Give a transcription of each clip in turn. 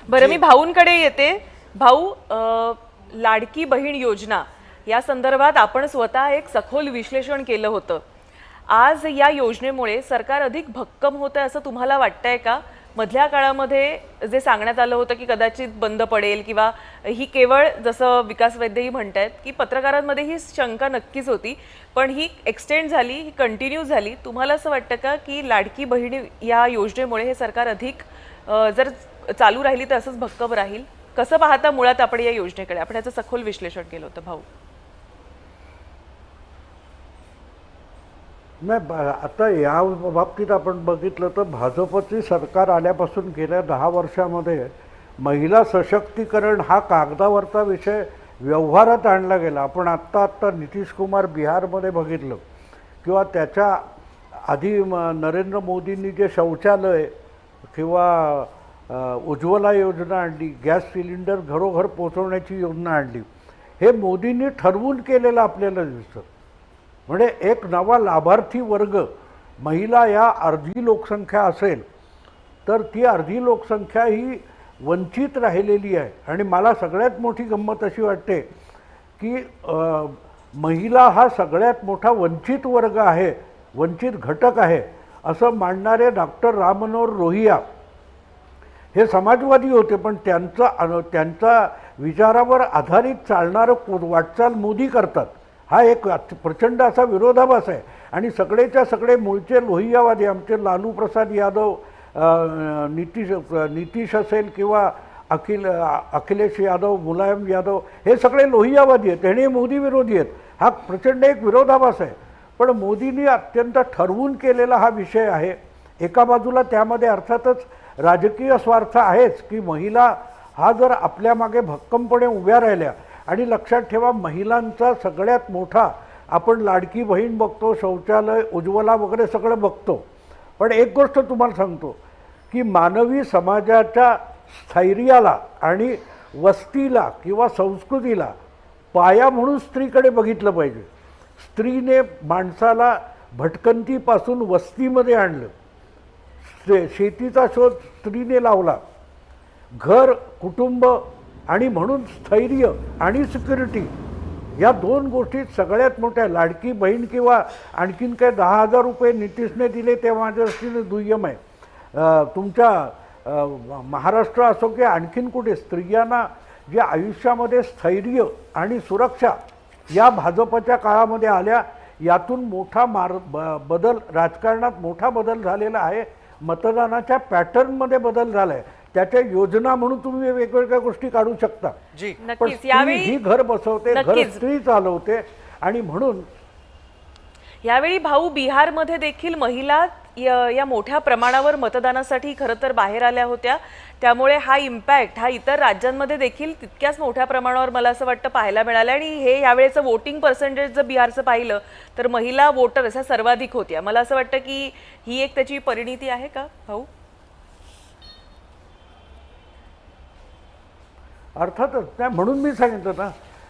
बरं, मी भाऊंकडे येते. भाऊ, लाडकी बहीण योजना या संदर्भात आपण स्वतः एक सखोल विश्लेषण केलं होतं. आज या योजनेमुळे सरकार अधिक भक्कम होतं असं तुम्हाला वाटतंय का? मधल्या काळामध्ये जे सांगण्यात आलं होतं की कदाचित बंद पडेल किंवा ही केवळ, जसं विकास वैद्यही म्हणतायत की पत्रकारांमध्ये ही शंका नक्कीच होती, पण ही एक्सटेंड झाली, ही कंटिन्यू झाली. तुम्हाला असं वाटतं का की लाडकी बहीण या योजनेमुळे हे सरकार अधिक जर चालू राहिली तर असंच भक्कम राहील? कसं पाहता मुळात आपण या योजनेकडे? आपण याचं सखोल विश्लेषण केलं होतं भाऊ. नाही, आता या बाबतीत आपण बघितलं तर भाजपची सरकार आल्यापासून गेल्या 10 वर्षामध्ये महिला सशक्तीकरण हा कागदावरचा विषय व्यवहारात आणला गेला. आपण आत्ता नितीश कुमार बिहारमध्ये बघितलं, किंवा त्याच्या आधी नरेंद्र मोदींनी जे शौचालय किंवा उज्ज्वला योजना आणली, गॅस सिलेंडर घरोघर पोहोचवण्याची योजना आणली, हे मोदींनी ठरवून केलेलं आपल्याला दिसतं. म्हणजे एक नवा लाभार्थी वर्ग, महिला या अर्धी लोकसंख्या असेल तर ती अर्धी लोकसंख्या ही वंचित राहिलेली आहे. आणि मला सगळ्यात मोठी गंमत अशी वाटते की महिला हा सगळ्यात मोठा वंचित वर्ग आहे, वंचित घटक आहे असं मांडणारे डॉक्टर राम मनोहर लोहिया हे समाजवादी होते, पण त्यांचा विचारावर आधारित चालणारं वाटचाल मोदी करतात. हा एक प्रचंड असा विरोधाभास आहे. आणि सगळेच्या सगळे मूळचे लोहियावादी, आमचे लालू प्रसाद यादव, नितीश असेल किंवा अखिलेश यादव, मुलायम यादव, हे सगळे लोहियावादी आहेत, हे मोदी विरोधी आहेत. हा प्रचंड एक विरोधाभास आहे. पण मोदींनी अत्यंत ठरवून केलेला हा विषय आहे. एका बाजूला त्यामध्ये अर्थातच राजकीय स्वार्थ आहेच की महिला हा जर आपल्या मागे भक्कमपणे उभ्या राहिल्या, आणि लक्षात ठेवा, महिलांचा सगळ्यात मोठा, आपण लाडकी बहीण बघतो, शौचालय, उज्ज्वला वगैरे सगळं बघतो, पण एक गोष्ट तुम्हाला सांगतो की मानवी समाजाच्या स्थैर्याला आणि वस्तीला किंवा संस्कृतीला पाया म्हणून स्त्रीकडे बघितलं पाहिजे. स्त्रीने माणसाला भटकंतीपासून वस्तीमध्ये आणलं, शेतीचा शोध स्त्रीने लावला, घर, कुटुंब, आणि म्हणून स्थैर्य आणि सिक्युरिटी या दोन गोष्टी सगळ्यात मोठ्या. लाडकी बहीण किंवा आणखीन काय 10,000 रुपये नितीशने दिले ते माझ्या दृष्टीने दुय्यम आहे. तुमच्या महाराष्ट्र असो की आणखीन कुठे स्त्रियांना जे आयुष्यामध्ये स्थैर्य आणि सुरक्षा या भाजपच्या काळामध्ये आल्या, यातून मोठा बदल, राजकारणात मोठा बदल झालेला आहे. मतदानाच्या पॅटर्नमध्ये बदल झाला आहे. त्याच्या योजना म्हणून तुम्ही वेगवेगळ्या गोष्टी काढू शकता. पण स्त्री ही घर बसवते, घर स्त्री चालवते. आणि म्हणून यावेळी भाऊ, बिहारमध्ये देखील महिला या मोठ्या प्रमाणावर मतदानासाठी खरं तर बाहेर आल्या होत्या. त्यामुळे हा इम्पॅक्ट हा इतर राज्यांमध्ये देखील तितक्याच मोठ्या प्रमाणावर मला असं वाटतं पाहायला मिळालं. आणि हे यावेळेचं वोटिंग पर्सेंटेज जर बिहारचं पाहिलं तर महिला वोटर अशा सर्वाधिक होत्या. मला असं वाटतं की ही एक त्याची परिणिती आहे का भाऊ? अर्थातच नाही. म्हणून मी सांगितलं ना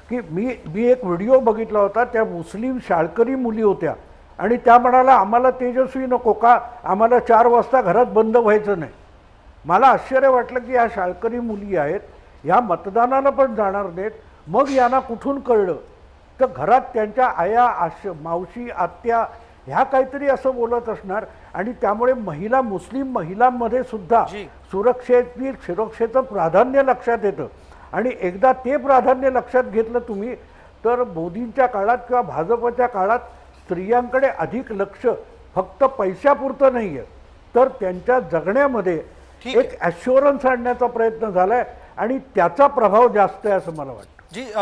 की मी एक व्हिडिओ बघितला होता, त्या मुस्लिम शाळकरी मुली होत्या आणि त्या म्हणाला, आम्हाला तेजस्वी नको का, आम्हाला 4 वाजता घरात बंद व्हायचं नाही. मला आश्चर्य वाटलं की या शाळकरी मुली आहेत, ह्या मतदानाला पण जाणार नाहीत. मग यांना कुठून कळलं तर घरात त्यांच्या आया, मावशी, आत्या ह्या काहीतरी असं बोलत असणार. आणि त्यामुळे मुस्लिम महिलांमध्ये सुद्धा सुरक्षेचं प्राधान्य लक्षात येतं. आणि एकदा ते प्राधान्य लक्षात घेतलं तुम्ही तर मोदींच्या काळात किंवा भाजपच्या काळात स्त्रियांकडे अधिक लक्ष फक्त पैशापुरतं नाही आहे, तर त्यांच्या जगण्यामध्ये एक ॲश्युरन्स आणण्याचा प्रयत्न झाला आहे आणि त्याचा प्रभाव जास्त आहे असं मला वाटतं.